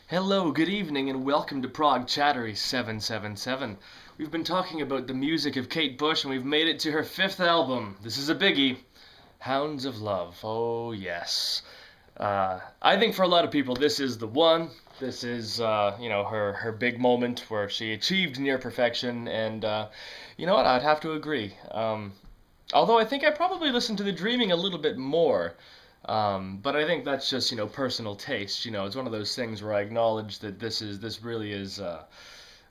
Hello, good evening, and welcome to Prague Chattery 777. We've been talking about the music of Kate Bush, and we've made it to her fifth album. This is a biggie, Hounds of Love. Oh, yes. I think for a lot of people, this is the one. This is, her big moment where she achieved near perfection, and you know what? I'd have to agree. Although I think I probably listened to The Dreaming a little bit more. But I think that's just personal taste. It's one of those things where I acknowledge that this really is a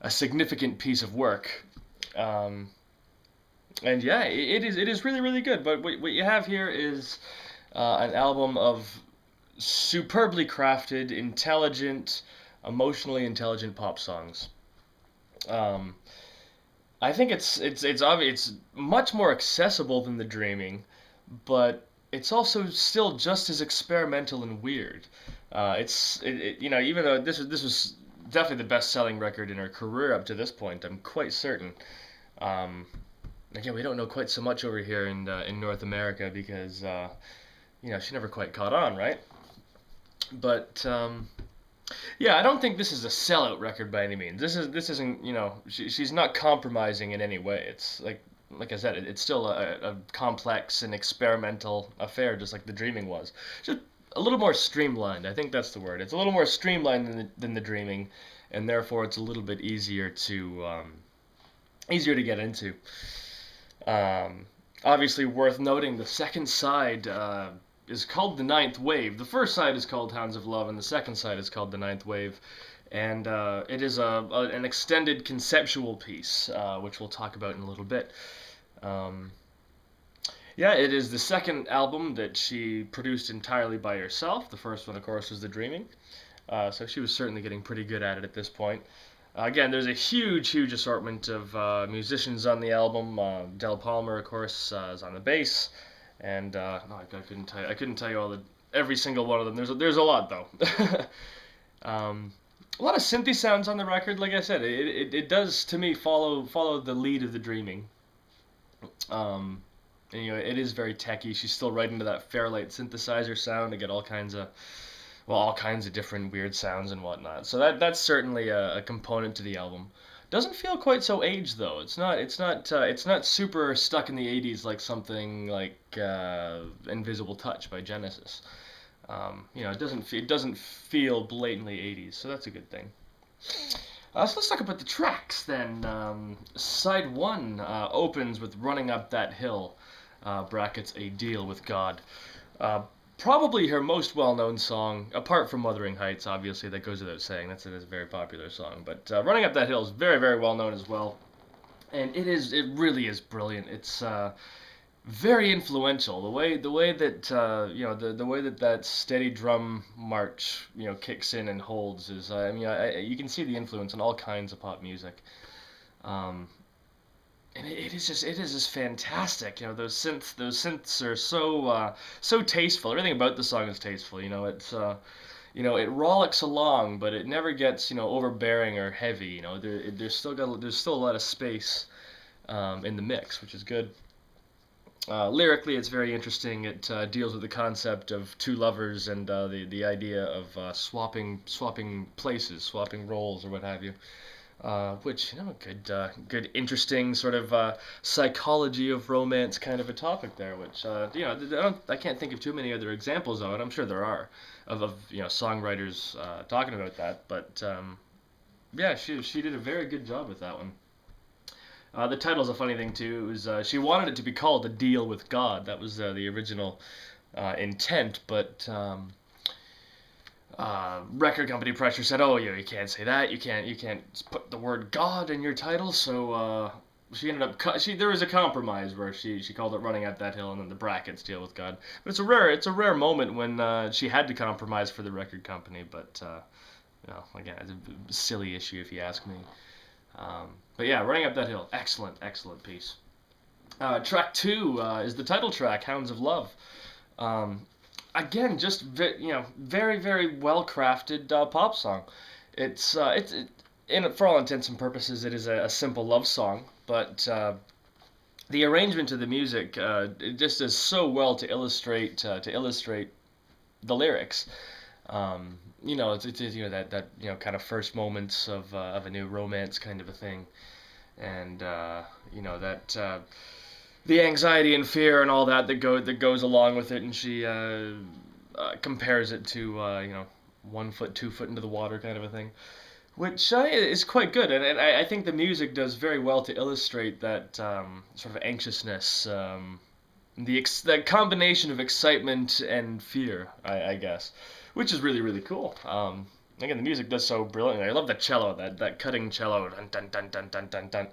significant piece of work. Um, and yeah, it is really really good. But what you have here is an album of superbly crafted, intelligent, emotionally intelligent pop songs. Um, I think it's obvious, it's much more accessible than The Dreaming, but it's also still just as experimental and weird. Even though this was definitely the best selling record in her career up to this point, I'm quite certain. Um, Again, we don't know quite so much over here in North America because she never quite caught on, right? But yeah, I don't think this is a sellout record by any means. This isn't she's not compromising in any way. It's like I said, it's still a complex and experimental affair, just like The Dreaming was. Just a little more streamlined. I think that's the word. It's a little more streamlined than the Dreaming, and therefore it's a little bit easier to get into. Um, Obviously, worth noting, the second side is called The Ninth Wave. The first side is called Hounds of Love, and the second side is called The Ninth Wave. And it is an extended conceptual piece, which we'll talk about in a little bit. Um, yeah, it is the second album that she produced entirely by herself. The first one, of course, was The Dreaming. So she was certainly getting pretty good at it at this point. Again, there's a huge, huge assortment of musicians on the album. Del Palmer, of course, is on the bass, and no, I couldn't tell you. I couldn't tell you every single one of them. There's a lot though. um, a lot of synthy sounds on the record. Like I said, it does to me follow the lead of The Dreaming. Um, and, it is very techy. She's still right into that Fairlight synthesizer sound to get all kinds of different weird sounds and whatnot. So that's certainly a component to the album. Doesn't feel quite so aged though. It's not super stuck in the '80s like something like Invisible Touch by Genesis. It doesn't feel blatantly '80s, so that's a good thing. So let's talk about the tracks then. Side one opens with "Running Up That Hill," brackets a deal with God. Uh, Probably her most well-known song, apart from "Wuthering Heights," obviously that goes without saying. It is a very popular song, but "Running Up That Hill" is very, very well-known as well, and it really is brilliant. It's very influential. The way that the way that steady drum march kicks in and holds is you can see the influence in all kinds of pop music. Um, and it is just fantastic. Those synths are so tasteful. Everything about the song is tasteful. It rollicks along, but it never gets overbearing or heavy. There's still a lot of space in the mix, which is good. Lyrically, it's very interesting. It deals with the concept of two lovers and the idea of swapping places, swapping roles, or what have you. Which good, interesting sort of psychology of romance kind of a topic there. Which I can't think of too many other examples of it. I'm sure there are of songwriters talking about that. But yeah, she did a very good job with that one. The title's a funny thing too. It was she wanted it to be called "A Deal with God." That was the original intent, but record company pressure said, "Oh, you can't say that. You can't put the word God in your title." So she ended up there was a compromise where she called it "Running Up That Hill" and then the brackets "Deal with God." But it's a rare moment when she had to compromise for the record company. But again, it's a silly issue if you ask me. But yeah, "Running Up That Hill," excellent, excellent piece. Track two is the title track, "Hounds of Love." Um, Again, just very very well crafted pop song. For all intents and purposes, it is a simple love song, but the arrangement of the music it just is so well to illustrate the lyrics. it's that kind of first moments of a new romance kind of a thing, and that the anxiety and fear and all that goes along with it, and she compares it to 1 foot, 2 foot into the water kind of a thing, which is quite good, and I think the music does very well to illustrate that sort of anxiousness, that combination of excitement and fear, I guess, which is really really cool. Again, the music does so brilliantly. I love the cello, that cutting cello, dun dun dun dun dun dun dun.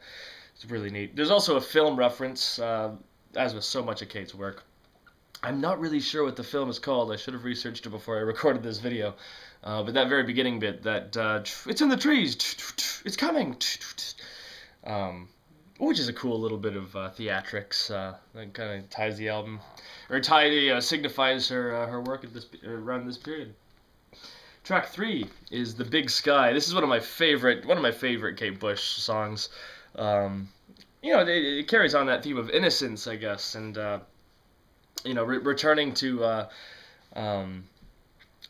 It's really neat. There's also a film reference, as with so much of Kate's work. I'm not really sure what the film is called. I should have researched it before I recorded this video. But that very beginning bit, that it's in the trees, it's coming, which is a cool little bit of theatrics that kind of ties the album, or signifies her work at this around this period. Track 3 is "The Big Sky." This is one of my favorite Kate Bush songs. It carries on that theme of innocence, I guess, and returning to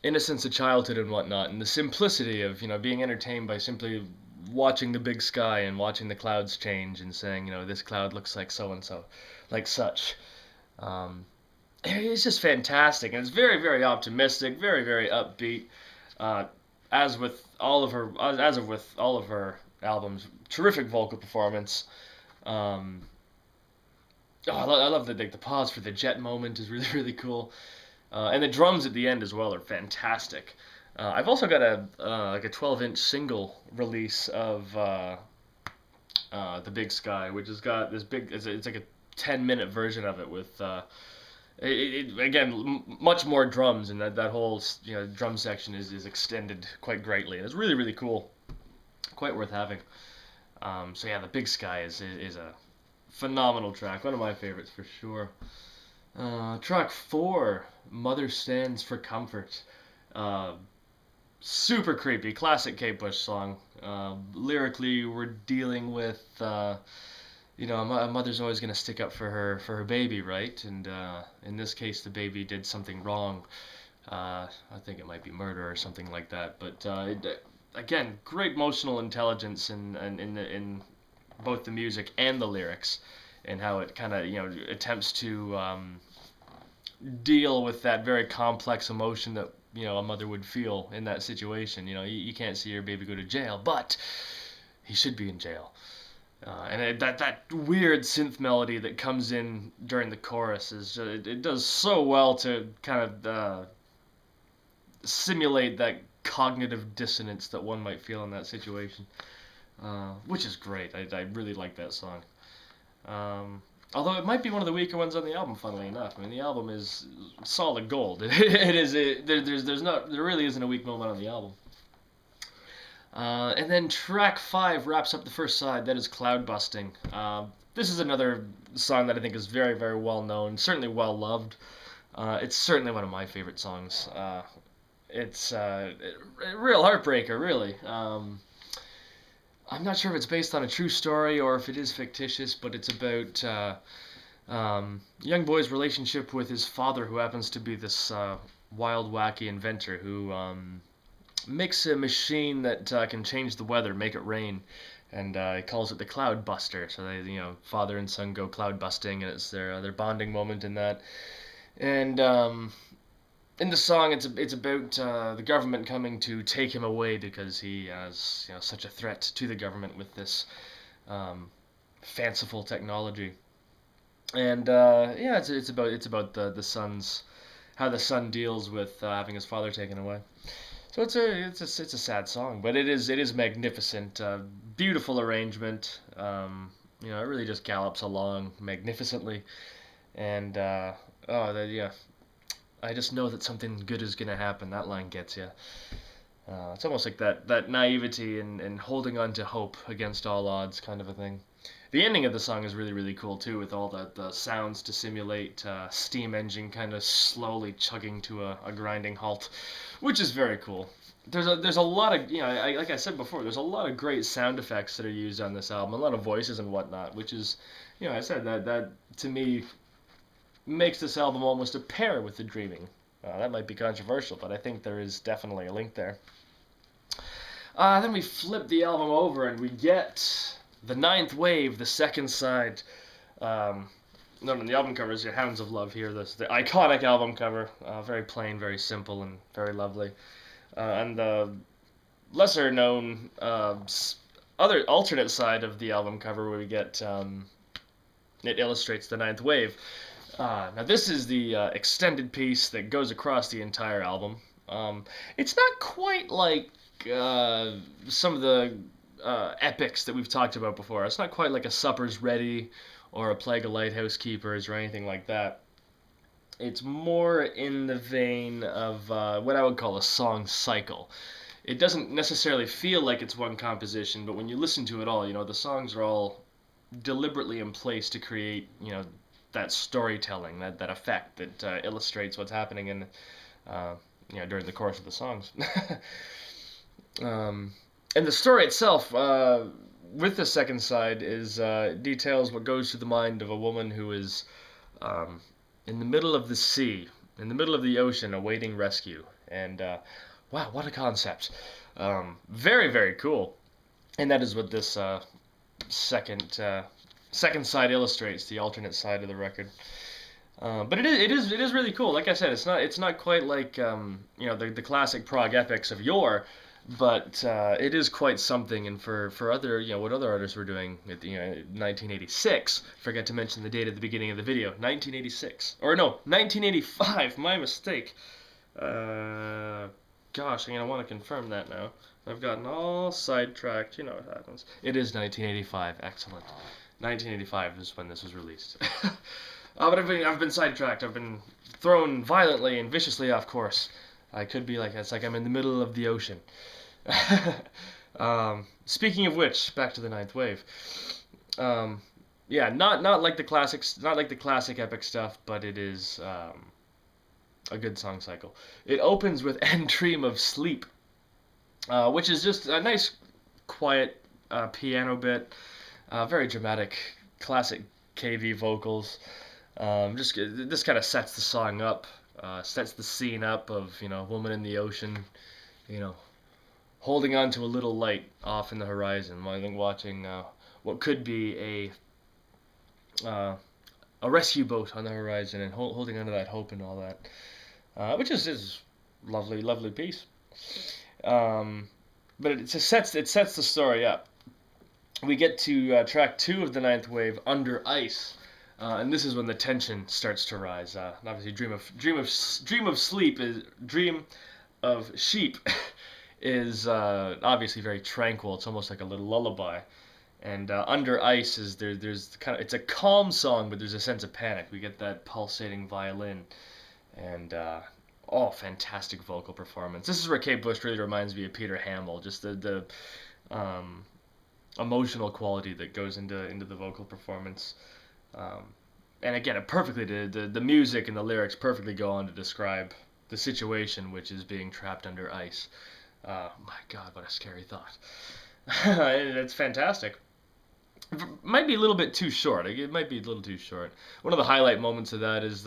innocence of childhood and whatnot, and the simplicity of being entertained by simply watching the big sky and watching the clouds change and saying, this cloud looks like so and so, like such. It's just fantastic, and it's very very optimistic, very very upbeat. As with all of her albums, terrific vocal performance. I love the pause for the jet moment is really really cool, and the drums at the end as well are fantastic. I've also got a 12-inch single release of The Big Sky, which has got this big. It's like a 10-minute version of it with again much more drums, and that whole drum section is extended quite greatly, and it's really really cool, quite worth having. So yeah, The Big Sky is a phenomenal track, one of my favorites for sure. Track 4, "Mother Stands for Comfort." Super creepy, classic Kate Bush song. Lyrically, we're dealing with, a mother's always going to stick up for her baby, right? And in this case, the baby did something wrong. I think it might be murder or something like that. But again, great emotional intelligence in both the music and the lyrics, and how it kind of attempts to deal with that very complex emotion that a mother would feel in that situation. You can't see your baby go to jail, but he should be in jail. And that weird synth melody that comes in during the chorus it does so well to kind of simulate that cognitive dissonance that one might feel in that situation, which is great. I really like that song. Although it might be one of the weaker ones on the album, funnily enough. I mean, the album is solid gold. There really isn't a weak moment on the album. And then track 5 wraps up the first side. That is "Cloudbusting." This is another song that I think is very, very well known, certainly well loved. It's certainly one of my favorite songs. It's a real heartbreaker, really. I'm not sure if it's based on a true story or if it is fictitious, but it's about young boy's relationship with his father, who happens to be this wild, wacky inventor who makes a machine that can change the weather, make it rain, and he calls it the Cloudbuster. So they, father and son go cloud busting, and it's their bonding moment in that. And in the song, it's about the government coming to take him away because he has such a threat to the government with this fanciful technology. And it's about the son's, how the son deals with having his father taken away. So it's a sad song, but it is magnificent. Beautiful arrangement. It really just gallops along magnificently, and I just know that something good is gonna happen. That line gets you. It's almost like that naivety and holding on to hope against all odds kind of a thing. The ending of the song is really really cool too, with all the sounds to simulate steam engine kind of slowly chugging to a grinding halt, which is very cool. There's a lot of like I said before, there's a lot of great sound effects that are used on this album, a lot of voices and whatnot, which is I said that to me makes this album almost a pair with The Dreaming. That might be controversial, but I think there is definitely a link there. Then we flip the album over and we get the Ninth Wave, the second side. No, the album cover is Hounds of Love here. This the iconic album cover. Very plain, very simple, and very lovely. And the lesser known other alternate side of the album cover where we get it illustrates the Ninth Wave. Now this is the extended piece that goes across the entire album. It's not quite like some of the epics that we've talked about before. It's not quite like a Supper's Ready or a Plague of Lighthouse Keepers or anything like that. It's more in the vein of what I would call a song cycle. It doesn't necessarily feel like it's one composition, but when you listen to it all, the songs are all deliberately in place to create, that storytelling, that effect that illustrates what's happening in, during the course of the songs. And the story itself, with the second side, is details what goes through the mind of a woman who is in the middle of the sea, in the middle of the ocean, awaiting rescue. And wow, what a concept! Very, very cool. And that is what this second side illustrates, the alternate side of the record. But it is really cool. Like I said, it's not quite like the classic prog epics of yore, but it is quite something. And for other what other artists were doing at 1986. Forget to mention the date at the beginning of the video, 1986, or no, 1985. My mistake. Gosh, I'm gonna want to confirm that now. I've gotten all sidetracked. You know what happens. It is 1985. Excellent. 1985 is when this was released. But I've been sidetracked. I've been thrown violently and viciously off course. I could be it's like I'm in the middle of the ocean. Speaking of which, back to the Ninth Wave. Yeah, not like the classics, not like the classic epic stuff, but it is a good song cycle. It opens with "And Dream of Sleep," which is just a nice, quiet piano bit. Very dramatic, classic KV vocals. This kind of sets the song up, sets the scene up of a woman in the ocean, holding on to a little light off in the horizon. I think watching what could be a rescue boat on the horizon and holding onto that hope and all that, which is lovely, lovely piece. But it sets the story up. We get to track 2 of the Ninth Wave, "Under Ice," and this is when the tension starts to rise. Obviously, Dream of Sheep" is obviously very tranquil. It's almost like a little lullaby. And "Under Ice" is there's it's a calm song, but there's a sense of panic. We get that pulsating violin, and fantastic vocal performance. This is where Kate Bush really reminds me of Peter Hamill. Just the emotional quality that goes into the vocal performance. And again, the music and the lyrics perfectly go on to describe the situation, which is being trapped under ice. My God, what a scary thought. It's fantastic. Might be a little bit too short. It might be a little too short. One of the highlight moments of that is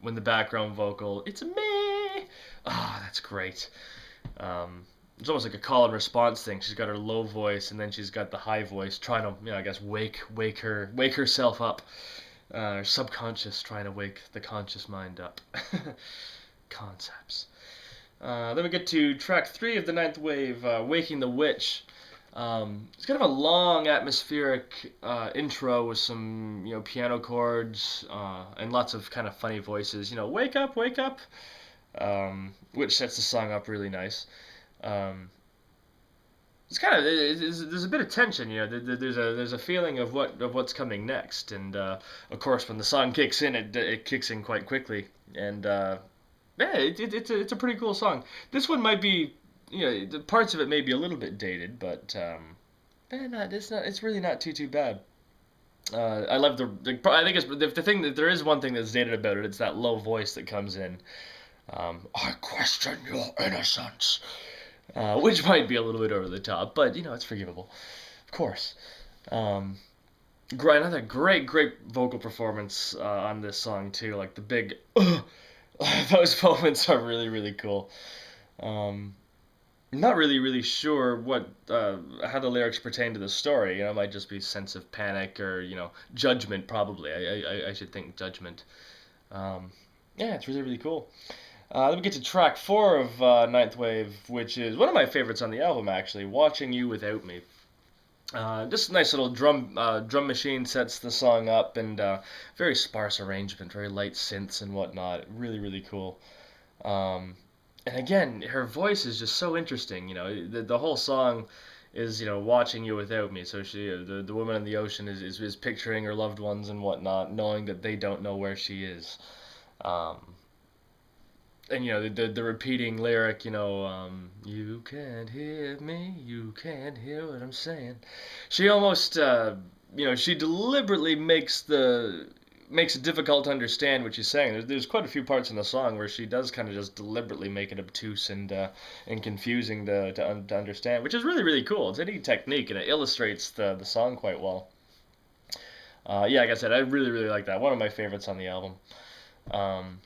when the background vocal, "It's me." That's great. It's almost like a call and response thing. She's got her low voice, and then she's got the high voice, trying to, I guess, wake herself up. Subconscious, trying to wake the conscious mind up. Concepts. Then we get to track 3 of the Ninth Wave, "Waking the Witch." It's kind of a long, atmospheric intro with some, piano chords and lots of kind of funny voices. Wake up, wake up, which sets the song up really nice. It's kind of there's a bit of tension, There's a feeling of what's coming next, and of course when the song kicks in, it kicks in quite quickly, and it's a pretty cool song. This one might be, the parts of it may be a little bit dated, but it's really not too bad. I love I think it's the thing that there is one thing that's dated about it. It's that low voice that comes in. "I question your innocence," which might be a little bit over the top, but it's forgivable, of course. Another great vocal performance on this song too, like the big Those moments are really, really cool. Um, not really sure what how the lyrics pertain to the story. It might just be sense of panic or judgment. Probably, I should think judgment. Um, yeah, it's really, really cool. Then we get to track four of Ninth Wave, which is one of my favorites on the album, actually. Watching You Without Me. Just a nice little drum machine sets the song up, and very sparse arrangement, very light synths and whatnot. Really, really cool. Um, and again, her voice is just so interesting. The whole song is watching you without me. So the woman in the ocean is picturing her loved ones and whatnot, knowing that they don't know where she is. Um, and the repeating lyric, you can't hear me, you can't hear what I'm saying. She almost, she deliberately makes it difficult to understand what she's saying. There's quite a few parts in the song where she does kind of just deliberately make it obtuse and confusing to understand, which is really, really cool. It's a neat technique, and it illustrates the song quite well. Yeah, like I said, I really, really like that. One of my favorites on the album. Um,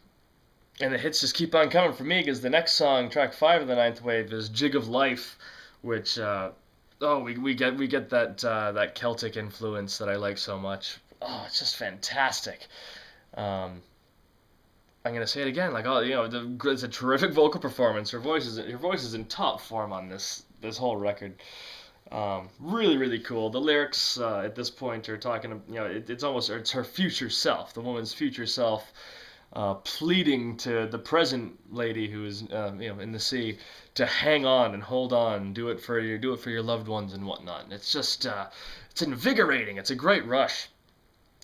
and the hits just keep on coming for me because the next song, track five of the Ninth Wave, is "Jig of Life," which we get that Celtic influence that I like so much. Oh, it's just fantastic. Um, I'm gonna say it again, like it's a terrific vocal performance. Her voice is in top form on this whole record. Really, really cool. The lyrics at this point are talking, it's her future self, the woman's future self, pleading to the present lady who is, in the sea, to hang on and hold on, do it for your loved ones and whatnot. And it's just, it's invigorating. It's a great rush.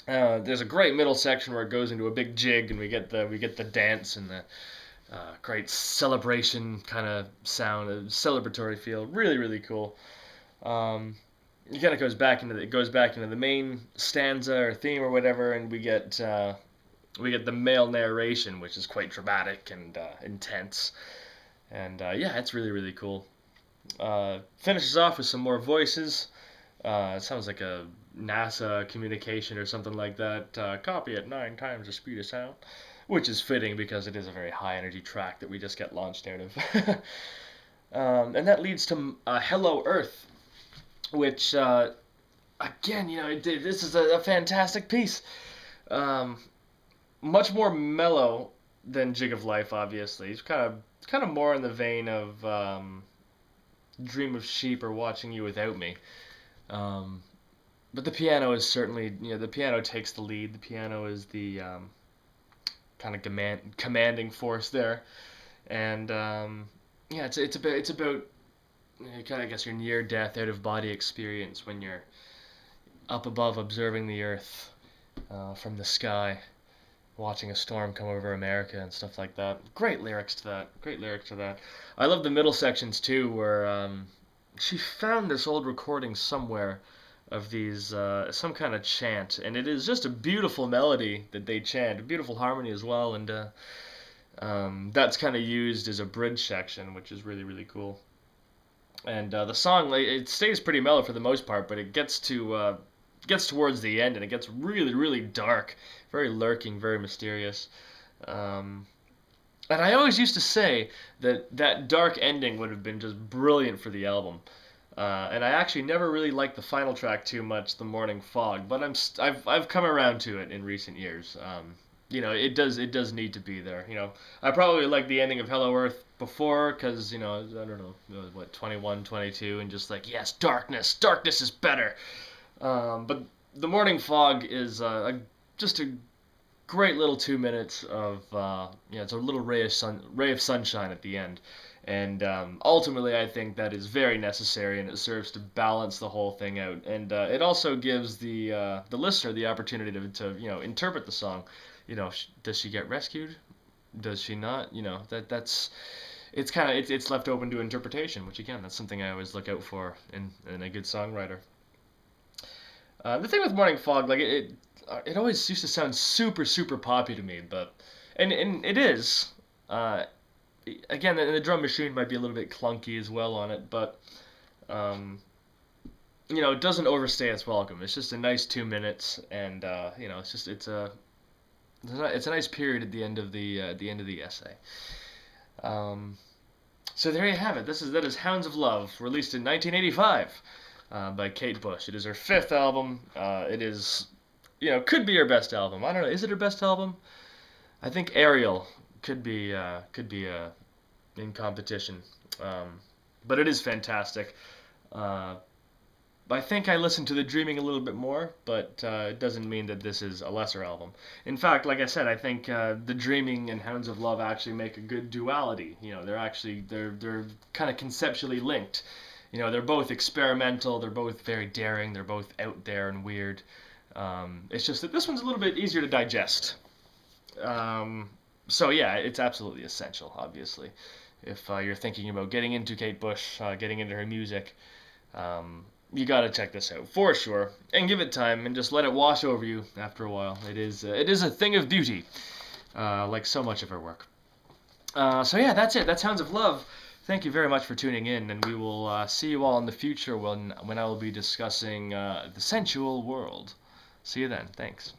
There's a great middle section where it goes into a big jig, and we get the dance and the great celebration kind of sound, a celebratory feel. Really, really cool. Um, it kind of goes back into the main stanza or theme or whatever, and we get the male narration, which is quite dramatic and intense. And yeah, it's really, really cool. Finishes off with some more voices. It sounds like a NASA communication or something like that. Copy at 9 times the speed of sound, which is fitting because it is a very high energy track that we just get launched out of. And that leads to Hello Earth, which again, this is a fantastic piece. Um, Much more mellow than Jig of Life, obviously. It's kind of more in the vein of Dream of Sheep or Watching You Without Me. Um, but the piano is certainly, the piano takes the lead. The piano is the kind of commanding force there, and yeah, it's about kind of, I guess, your near death, out of body experience when you're up above observing the earth from the sky, watching a storm come over America and stuff like that. Great lyrics to that. Great lyrics to that. I love the middle sections too, where she found this old recording somewhere of these some kind of chant, and it is just a beautiful melody that they chant, a beautiful harmony as well, and that's kind of used as a bridge section, which is really, really cool. And the song, like, it stays pretty mellow for the most part, but it gets towards the end and it gets really, really dark, very lurking, very mysterious. Um, and I always used to say that that dark ending would have been just brilliant for the album. And I actually never really liked the final track too much, "The Morning Fog," but I've come around to it in recent years. It does need to be there. I probably liked the ending of Hello Earth before because I don't know, what, 21, 22, and just like, yes, darkness is better. But "The Morning Fog" is just a great little 2 minutes of it's a little ray of sunshine at the end, and ultimately I think that is very necessary, and it serves to balance the whole thing out, and it also gives the listener the opportunity to interpret the song. Does she get rescued? Does she not? That's it's left open to interpretation, which again, that's something I always look out for in a good songwriter. The thing with Morning Fog, like it always used to sound super, super poppy to me, but and it is. Uh, Again, and the drum machine might be a little bit clunky as well on it, but um, it doesn't overstay its welcome. It's just a nice 2 minutes, and it's It's a nice period at the end of the essay. So there you have it. That is Hounds of Love, released in 1985 by Kate Bush. It is her fifth album. It is, could be her best album. I don't know. Is it her best album? I think Ariel could be in competition. But it is fantastic. Uh, I think I listened to The Dreaming a little bit more, but it doesn't mean that this is a lesser album. In fact, like I said, I think The Dreaming and Hounds of Love actually make a good duality. They're kind of conceptually linked. They're both experimental. They're both very daring. They're both out there and weird. It's just that this one's a little bit easier to digest. So yeah, it's absolutely essential, obviously, if you're thinking about getting into Kate Bush, getting into her music. You gotta check this out for sure, and give it time, and just let it wash over you after a while. It is a thing of beauty, like so much of her work. So yeah, that's it. That's Hounds of Love. Thank you very much for tuning in, and we will see you all in the future when I will be discussing the sensual world. See you then. Thanks.